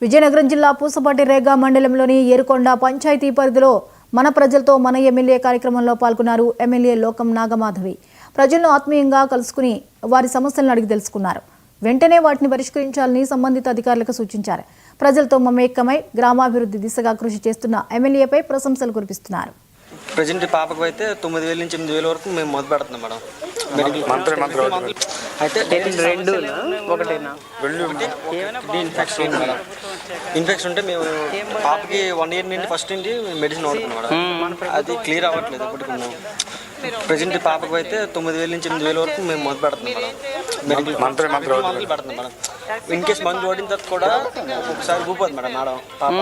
విజయనగరం జిల్లా పూసపాటి రేగా మండలంలోని ఏరుకొండ పంచాయతీ పరిధిలో మన ప్రజలతో మన ఎమ్మెల్యే కార్యక్రమంలో పాల్గొన్నారు ఎమ్మెల్యే లోకం నాగమాధవి. ప్రజలను ఆత్మీయంగా కలుసుకుని వారి సమస్యలను అడిగి తెలుసుకున్నారు. వెంటనే వాటిని పరిష్కరించాలని సంబంధిత అధికారులకు సూచించారు. ప్రజలతో మమేకమై గ్రామాభివృద్ధి దిశగా కృషి చేస్తున్న ఎమ్మెల్యేపై ప్రశంసలు కురిపిస్తున్నారు. ప్రజెంట్ పాపకు అయితే 9,000 నుంచి 8,000 వరకు మేము మొదలు పెడుతున్నాం మేడం. అయితే ఇన్ఫెక్షన్ ఉంటే మేము పాపకి 1 ఇయర్ నుండి ఫస్ట్ నుండి మెడిసిన్ వాడుతున్నాం మేడం. అది క్లియర్ అవ్వట్లేదు ఇప్పటికున్నాం. ప్రజెంట్ పాపకు అయితే 9,000 నుంచి 8,000 వరకు మేము మొదలు పెడుతున్నాం మేడం. మందులు పెడుతున్నాం మేడం. ఇన్ కేసు మందు ఓడిన తర్వాత కూడా ఒకసారి ఊపోదు మేడం. పాప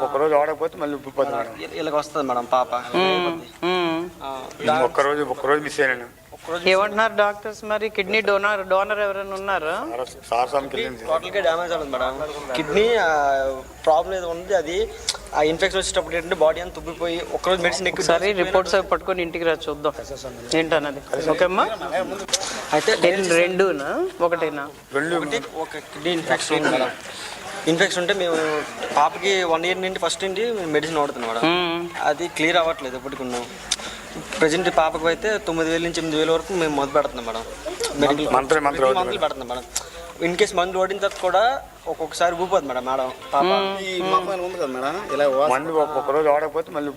ఒక్కరోజు ఆడకపోతే మళ్ళీ ఇలాగ వస్తుంది మేడం. పాప ఒక్కరోజు మిస్ అయ్యాను. ఏమంటున్నారు డాక్టర్స్? మరి కిడ్నీ డోనర్ ఎవరైనా ఉన్నారా? టోటల్గా డ్యామేజ్ అవుతుంది మేడం. కిడ్నీ ప్రాబ్లం ఏదో ఉంది. అది ఆ ఇన్ఫెక్షన్ వచ్చేటప్పుడు ఏంటంటే బాడీ అంతా తుబ్బిపోయి ఒక్కరోజు మెడిసిన్ ఎక్కువ. సరే రిపోర్ట్స్ అవి పట్టుకొని ఇంటికి రా, చూద్దాం ఏంటన్నది. ఓకే అమ్మా. అయితే రెండునా ఒకటేనా? ఒక కిడ్నీ ఇన్ఫెక్షన్ మేడం. ఇన్ఫెక్షన్ ఉంటే మేము పాపకి 1 ఇయర్ నుండి ఫస్ట్ నుండి మెడిసిన్ వాడుతున్నాం మేడం. అది క్లియర్ అవ్వట్లేదు ఇప్పటికున్నాం. ప్రజెంట్ పాపకు అయితే 9,000 నుంచి 8,000 వరకు మేము మొదలు పెడుతున్నాం మేడం. మందులు పెడుతున్నాం మేడం. ఇన్ కేసు మందు ఓడిన తర్వాత కూడా ఒక్కొక్కసారి ఊపోదు మేడం. పాప ఒక్కరోజు ఆడకపోతే మళ్ళీ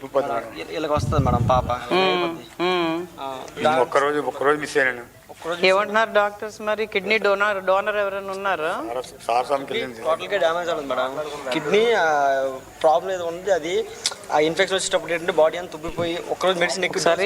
ఇలాగ వస్తుంది మేడం. పాప ఒక్కరోజు మిస్ అయ్యాను. ఏమంటున్నారు డాక్టర్స్? మరి కిడ్నీ డోనర్ ఎవరైనా ఉన్నారా? టోటల్గా డ్యామేజ్ అవుతుంది మేడం. కిడ్నీ ప్రాబ్లం ఏదో ఉంది. అది ఆ ఇన్ఫెక్షన్ వచ్చేటప్పుడు ఏంటంటే బాడీ అంతా తుబ్బిపోయి ఒక్కరోజు మెడిసిన్ ఎక్కువ. సరే